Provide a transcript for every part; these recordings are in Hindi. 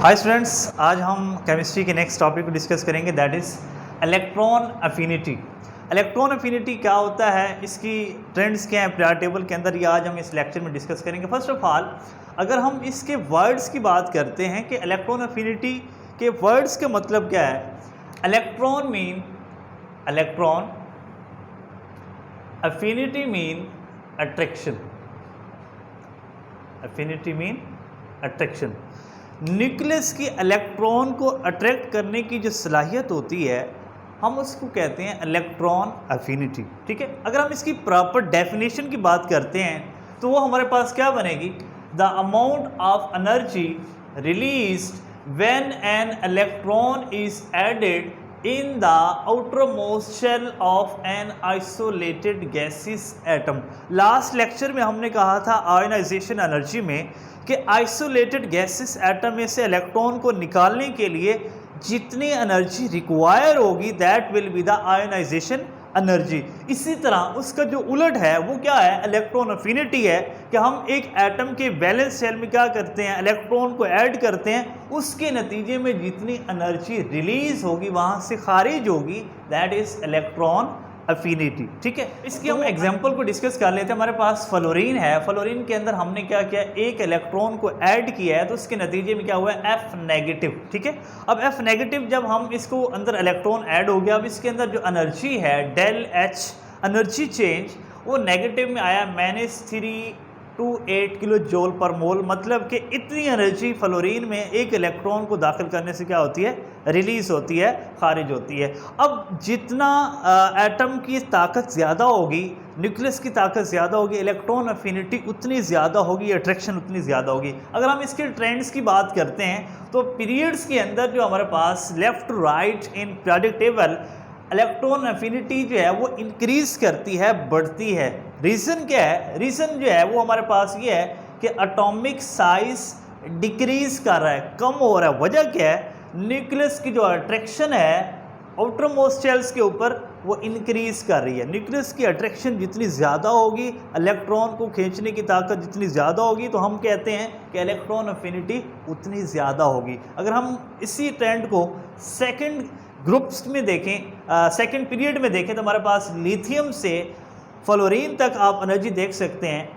हाय स्टूडेंट्स, आज हम केमिस्ट्री के नेक्स्ट टॉपिक को डिस्कस करेंगे, that is electron affinity. Electron affinity क्या होता है, इसकी ट्रेंड्स क्या हैं पीरियड टेबल के अंदर, ये आज हम इस लेक्चर में डिस्कस करेंगे। फर्स्ट ऑफ ऑल अगर हम इसके वर्ड्स की बात करते हैं कि इलेक्ट्रॉन अफिनिटी के वर्ड्स का मतलब क्या है। Electron affinity mean attraction. Affinity mean attraction. Nucleus की इलेक्ट्रॉन को अट्रैक्ट करने की जो सलाहियत होती है, हम उसको कहते हैं इलेक्ट्रॉन अफिनिटी। ठीक है, अगर हम इसकी प्रॉपर डेफिनेशन की बात करते हैं तो वो हमारे पास क्या बनेगी, the amount of energy released when an electron is added in the outermost shell of an isolated gases atom. Last lecture में हमने कहा था आयोनाइजेशन एनर्जी में कि आइसोलेटेड गैसेस एटम में से इलेक्ट्रॉन को निकालने के लिए जितनी एनर्जी रिक्वायर होगी that will be the ionisation energy. इसी तरह उसका जो उलट है वो क्या है, इलेक्ट्रॉन अफिनिटी है कि हम एक एटम के वैलेंस शेल में क्या करते हैं, इलेक्ट्रॉन को ऐड करते हैं, उसके नतीजे में जितनी एनर्जी रिलीज होगी वहाँ से खारिज होगी, दैट इज़ इलेक्ट्रॉन अफिनिटी। ठीक है, इसकी हम एग्जांपल को डिस्कस कर लेते हैं। हमारे पास फ्लोरीन है, फ्लोरीन के अंदर हमने क्या किया, एक इलेक्ट्रॉन को ऐड किया है तो उसके नतीजे में क्या हुआ है, F नेगेटिव। ठीक है, अब F नेगेटिव जब हम इसको अंदर इलेक्ट्रॉन ऐड हो गया, अब इसके अंदर जो एनर्जी है डेल H एनर्जी चेंज, वो नेगेटिव में आया -328 किलो जूल पर मोल। मतलब कि इतनी एनर्जी फ्लोरीन में एक इलेक्ट्रॉन को दाखिल करने से क्या होती है, रिलीज होती है, खारिज होती है। अब जितना एटम की ताकत ज़्यादा होगी, न्यूक्लियस की ताकत ज़्यादा होगी, इलेक्ट्रॉन अफिनिटी उतनी ज़्यादा होगी, अट्रैक्शन उतनी ज़्यादा होगी। अगर हम इसके ट्रेंड्स की बात करते हैं तो पीरियड्स के अंदर जो हमारे पास left to right in periodic table electron affinity जो है वो इंक्रीज करती है, बढ़ती है। रीज़न क्या है, रीज़न जो है वो हमारे पास ये है कि एटॉमिक साइज डिक्रीज कर रहा है, कम हो रहा है। वजह क्या है, न्यूक्लियस की जो अट्रैक्शन है आउटर मोस्ट शेल्स के ऊपर वो इंक्रीज कर रही है। न्यूक्लियस की अट्रैक्शन जितनी ज़्यादा होगी, इलेक्ट्रॉन को खींचने की ताकत जितनी ज़्यादा होगी, तो हम कहते हैं कि इलेक्ट्रॉन अफिनिटी उतनी ज़्यादा होगी। अगर हम इसी ट्रेंड को सेकंड ग्रुप्स में देखें, सेकंड पीरियड में देखें, तो हमारे पास लिथियम से फ्लोरीन तक आप एनर्जी देख सकते हैं।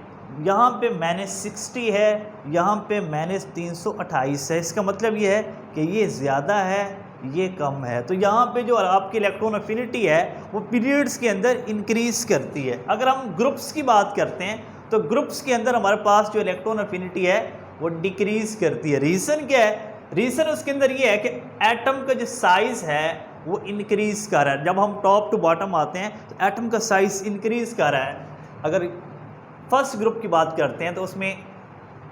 यहाँ पे -60 है, यहाँ पे -328 है। इसका मतलब ये है कि ये ज़्यादा है, ये कम है। तो यहाँ पे जो आपकी इलेक्ट्रॉन अफिनिटी है वो पीरियड्स के अंदर इंक्रीज करती है। अगर हम ग्रुप्स की बात करते हैं तो ग्रुप्स के अंदर हमारे पास जो इलेक्ट्रॉन अफिनिटी है वो डिक्रीज करती है। रीज़न क्या है, रीज़न उसके अंदर ये है कि एटम का जो साइज़ है वो इंक्रीज कर रहा है। जब हम टॉप टू बॉटम आते हैं तो एटम का साइज़ इंक्रीज कर रहा है। अगर फर्स्ट ग्रुप की बात करते हैं तो उसमें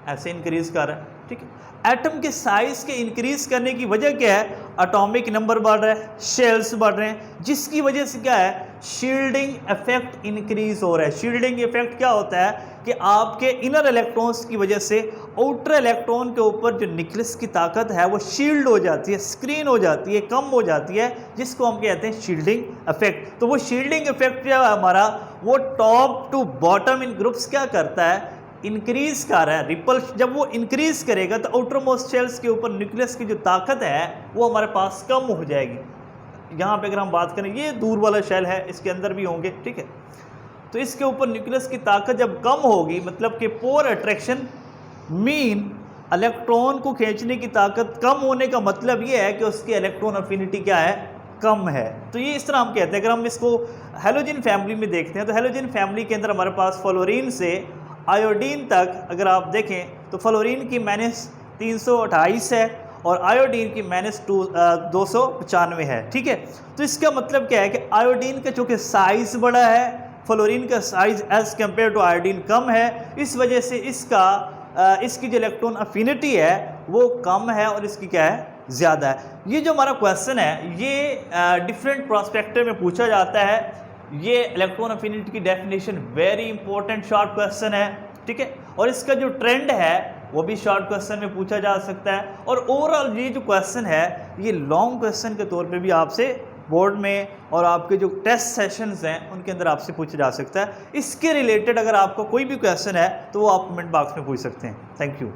ऐसे इंक्रीज कर रहा है। ठीक है, एटम के साइज़ के इंक्रीज करने की वजह क्या है, एटॉमिक नंबर बढ़ रहा है, शेल्स बढ़ रहे हैं, जिसकी वजह से क्या है, शील्डिंग इफेक्ट इंक्रीज हो रहा है। शील्डिंग इफेक्ट क्या होता है कि आपके इनर इलेक्ट्रॉन्स की वजह से आउटर इलेक्ट्रॉन के ऊपर जो न्यूक्लियस की ताकत है वो शील्ड हो जाती है, स्क्रीन हो जाती है, कम हो जाती है, जिसको हम कहते हैं शील्डिंग इफेक्ट। तो वो शील्डिंग इफेक्ट जो है हमारा, वो top to bottom in groups क्या करता है, इंक्रीज कर रहा है। रिपल जब वो इंक्रीज करेगा तो आउटर मोस्ट शेल्स के ऊपर न्यूक्लियस की जो ताकत है वो हमारे पास कम हो जाएगी। यहाँ पे अगर हम बात करें, ये दूर वाला शेल है, इसके अंदर भी होंगे। ठीक है, तो इसके ऊपर न्यूक्लियस की ताकत जब कम होगी, मतलब कि पोर अट्रैक्शन मीन इलेक्ट्रॉन को खींचने की ताकत कम होने का मतलब ये है कि उसकी इलेक्ट्रॉन अफिनिटी क्या है, कम है। तो ये इस तरह हम कहते हैं। अगर हम इसको हेलोजन फैमिली में देखते हैं तो हेलोजन फैमिली के अंदर हमारे पास फ्लोरीन से आयोडीन तक अगर आप देखें तो फ्लोरीन की -328 है और आयोडीन की -295 है। ठीक है, तो इसका मतलब क्या है कि आयोडीन का चूँकि साइज़ बड़ा है, फ्लोरीन का size as compare to iodine कम है, इस वजह से इसकी जो इलेक्ट्रॉन अफिनिटी है वो कम है और इसकी क्या है, ज़्यादा है। ये जो हमारा क्वेश्चन है ये डिफरेंट प्रोस्पेक्टिव में पूछा जाता है। ये इलेक्ट्रॉन अफिनिटी की definition very important short question है। ठीक है, और इसका जो ट्रेंड है वो भी शॉर्ट क्वेश्चन में पूछा जा सकता है। और ओवरऑल ये जो क्वेश्चन है ये लॉन्ग क्वेश्चन के तौर पे भी आपसे बोर्ड में और आपके जो टेस्ट सेशंस हैं उनके अंदर आपसे पूछा जा सकता है। इसके रिलेटेड अगर आपका कोई भी क्वेश्चन है तो वो आप कमेंट बॉक्स में पूछ सकते हैं। Thank you.